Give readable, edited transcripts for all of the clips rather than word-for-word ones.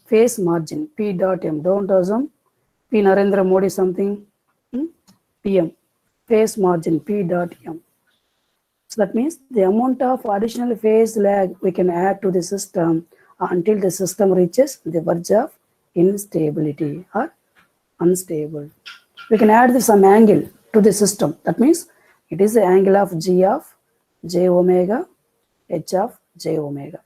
phase margin P dot M. Don't assume P Narendra Modi something. PM. Phase margin P dot M. So that means the amount of additional phase lag we can add to the system until the system reaches the verge of instability or unstable. We can add some angle to the system. That means it is the angle of G of J omega, H of J omega.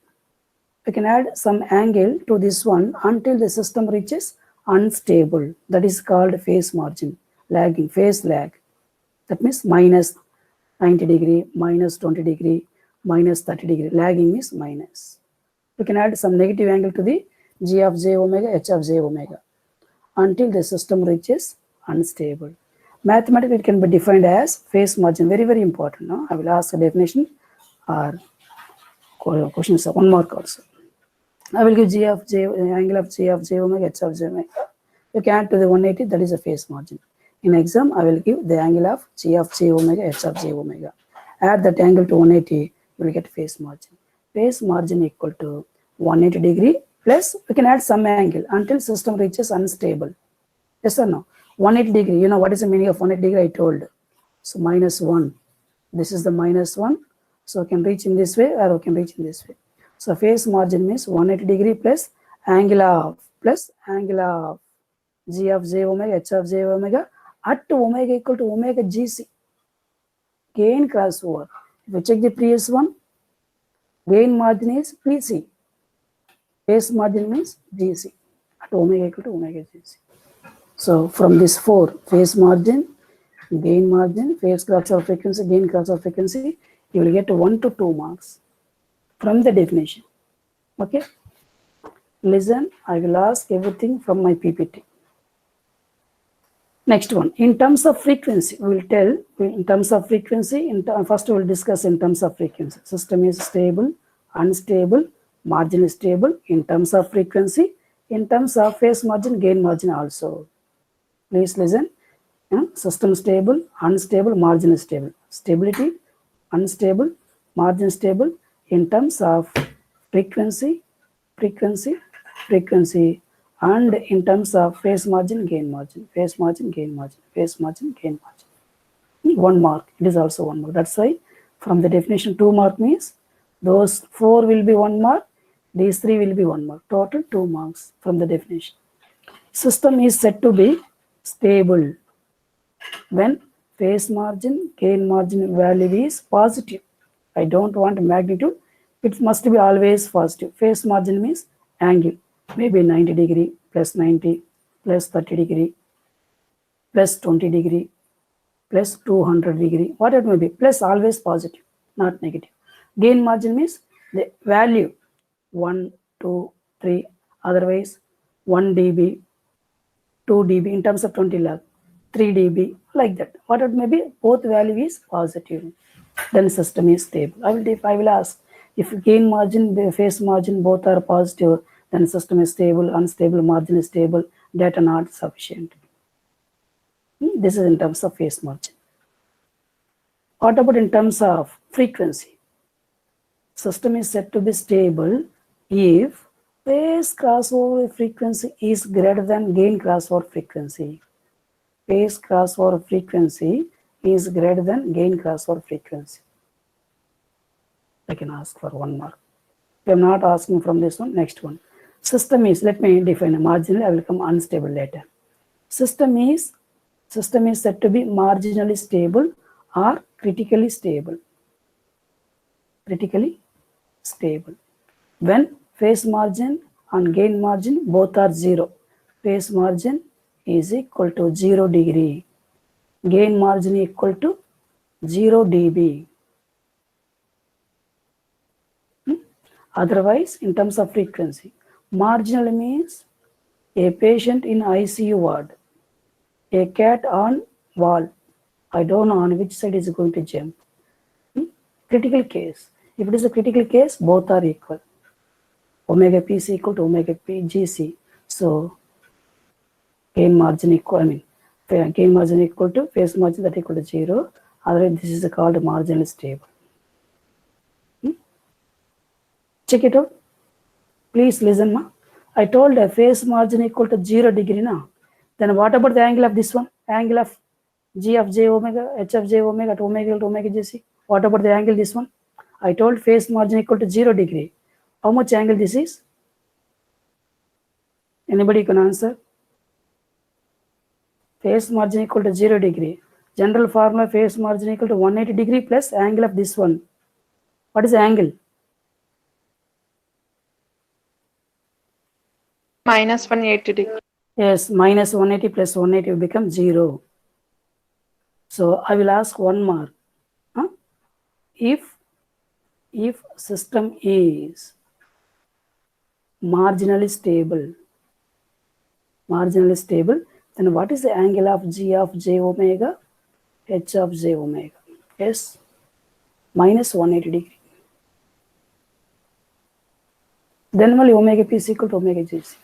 We can add some angle to this one until the system reaches unstable. That is called phase margin, lagging, phase lag. That means minus 90 degree, minus 20 degree, minus 30 degree. Lagging is minus. We can add some negative angle to the G of J omega, H of J omega until the system reaches unstable. Mathematically, it can be defined as phase margin. Very, very important. No? I will ask a definition or questions, 1 mark also. I will give G of J, angle of G of J omega, H of J omega. You can add to the 180, that is a phase margin. In exam, I will give the angle of G of J omega, H of J omega. Add that angle to 180, you will get phase margin. Phase margin equal to 180 degree plus we can add some angle until system reaches unstable. Yes or no? 180 degree, you know what is the meaning of 180 degree I told. So minus 1. This is the minus 1. So we can reach in this way or we can reach in this way. So phase margin means 180 degree plus angle of G of J omega, H of J omega at omega equal to omega GC. Gain crossover. If you check the previous one, gain margin is PC. Phase margin means GC at omega equal to omega GC. So from this 4, phase margin, gain margin, phase crossover frequency, gain crossover frequency, you will get 1 to 2 marks from the definition. Okay? Listen, I will ask everything from my PPT. Next one, in terms of frequency, we will tell in terms of frequency, first we will discuss in terms of frequency. System is stable, unstable, margin is stable in terms of frequency, in terms of phase margin, gain margin also. Please listen. System stable, unstable, margin is stable. Stability, unstable, margin stable in terms of frequency, and in terms of phase margin, gain margin, phase margin, gain margin, phase margin, gain margin. 1 mark. It is also 1 mark. That's why from the definition 2 mark means those 4 will be 1 mark. These 3 will be 1 mark. Total 2 marks from the definition. System is said to be stable when phase margin, gain margin value is positive. I don't want magnitude. It must be always positive. Phase margin means angle. Maybe 90 degree, plus 90, plus 30 degree, plus 20 degree, plus 200 degree. What it may be. Plus always positive, not negative. Gain margin means the value 1, 2, 3. Otherwise 1 dB, 2 dB in terms of 20 log, 3 dB, like that. What it may be, both value is positive. Then system is stable. I will ask if gain margin, the phase margin both are positive, then system is stable, unstable, margin is stable, data not sufficient. This is in terms of phase margin. What about in terms of frequency? System is said to be stable if phase crossover frequency is greater than gain crossover frequency. Phase crossover frequency is greater than gain crossover frequency. I can ask for 1 mark. If I am not asking from this one, next one. System is, let me define a marginally, I will come unstable later. System is said to be marginally stable or critically stable. Critically stable. When phase margin and gain margin both are 0. Phase margin is equal to 0 degree. Gain margin equal to 0 dB. Otherwise, in terms of frequency, marginal means a patient in ICU ward, a cat on wall. I don't know on which side is going to jump. Critical case. If it is a critical case, both are equal. Omega PC equal to omega P GC. So, gain margin equal, gain margin equal to phase margin that equal to 0. Otherwise, this is called marginally stable. Check it out. Please listen, ma. I told a phase margin equal to 0 degree now. Then what about the angle of this one? Angle of G of j omega, H of j omega at omega equal to omega gc. What about the angle this one? I told phase margin equal to 0 degree. How much angle this is? Anybody can answer? Phase margin equal to 0 degree. General formula phase margin equal to 180 degree plus angle of this one. What is the angle? Minus 180 degree. Yes, minus 180 plus 180 will become 0. So I will ask one more. Huh? If system is marginally stable, then what is the angle of G of j omega, H of j omega? Yes, minus 180 degree. Then only omega p is equal to omega gc.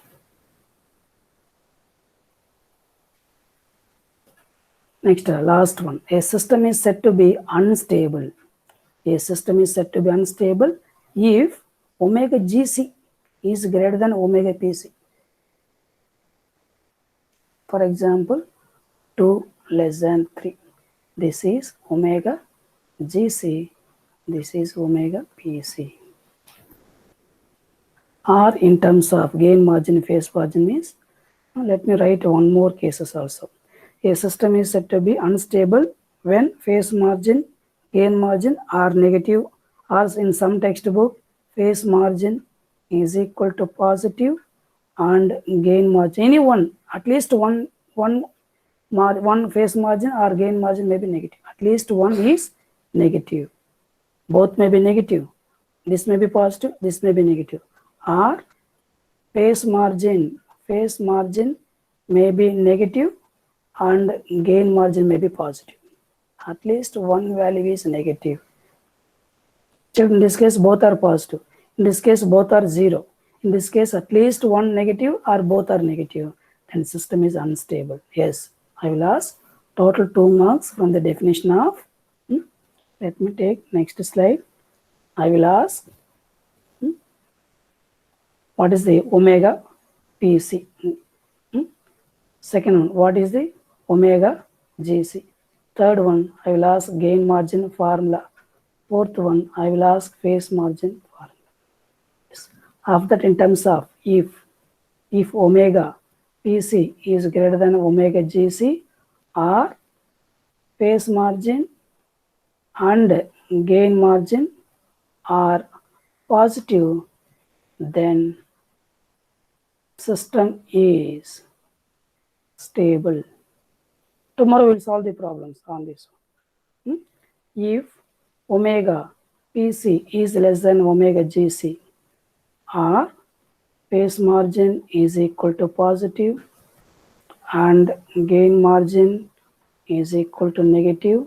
Next, last one. A system is said to be unstable. A system is said to be unstable if omega gc is greater than omega pc. For example, 2 less than 3. This is omega gc. This is omega pc. Or in terms of gain margin, phase margin means, let me write one more cases also. A system is said to be unstable when phase margin, gain margin are negative, or in some textbook, phase margin is equal to positive and gain margin. Any one, at least one phase margin or gain margin may be negative. At least one is negative. Both may be negative. This may be positive, this may be negative. Or phase margin may be negative and gain margin may be positive. At least one value is negative. In this case, both are positive. In this case, both are 0. In this case, at least one negative or both are negative. Then system is unstable. Yes, I will ask total 2 marks from the definition of. Let me take next slide. I will ask what is the omega pc. Second one, what is the omega gc. Third one, I will ask gain margin formula. Fourth one, I will ask phase margin formula. After that, in terms of if omega pc is greater than omega gc, or phase margin and gain margin are positive, then system is stable. Tomorrow we'll solve the problems on this one. If omega pc is less than omega gc, or phase margin is equal to positive and gain margin is equal to negative.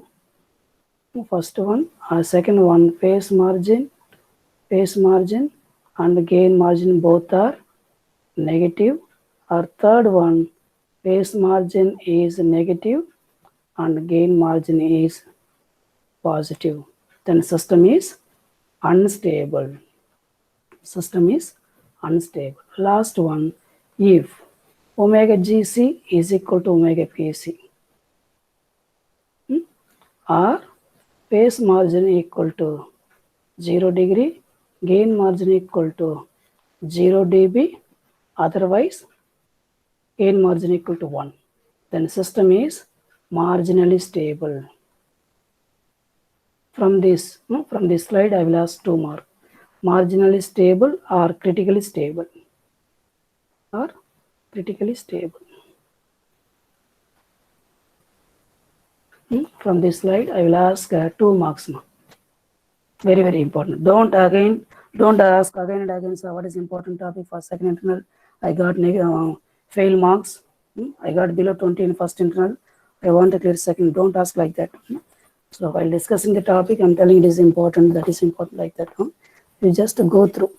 First one. Second one, phase margin and gain margin both are negative. Or third one, phase margin is negative and gain margin is positive. Then system is unstable. Last one, if omega gc is equal to omega pc, or phase margin equal to 0 degree, gain margin equal to 0 dB, otherwise gain margin equal to 1. Then system is marginally stable. From this slide, I will ask 2 more. Marginally stable or critically stable. From this slide, I will ask 2 marks. Very, very important. Don't ask again and again, so what is important topic for second internal? I got fail marks. I got below 20 in first internal. I want to clear second. Don't ask like that. So while discussing the topic, I'm telling it is important, that is important, like that. You just go through.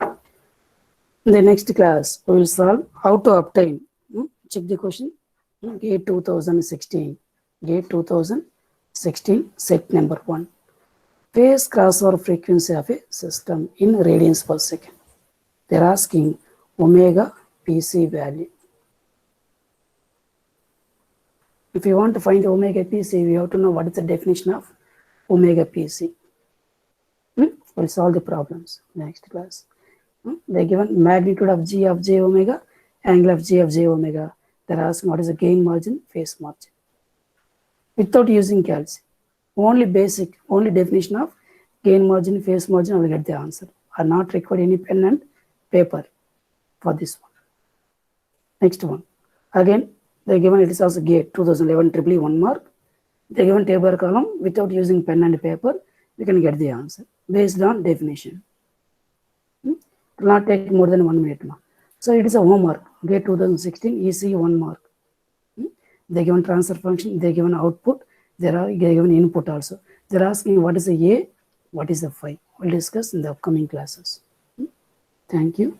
In the next class, we will solve how to obtain. Check the question. GATE 2016. GATE 2016, set number 1. Phase crossover frequency of a system in radians per second. They're asking omega PC value. If you want to find omega PC, we have to know what is the definition of omega PC. We'll solve the problems next class. They're given magnitude of G of J omega, angle of J omega. They're asking what is the gain margin, phase margin. Without using calcs, only definition of gain margin, phase margin, I will get the answer. Are not required any pen and paper for this one. Next one. Again, they're given it is also GATE 2011 triple 1 mark. They're given table column without using pen and paper. We can get the answer based on definition. It will not take more than 1 minute. So it is a homework. GATE 2016 EC 1 mark. They given transfer function, they given output, they are given input also. They are asking what is the A, what is the phi. We'll discuss in the upcoming classes. Thank you.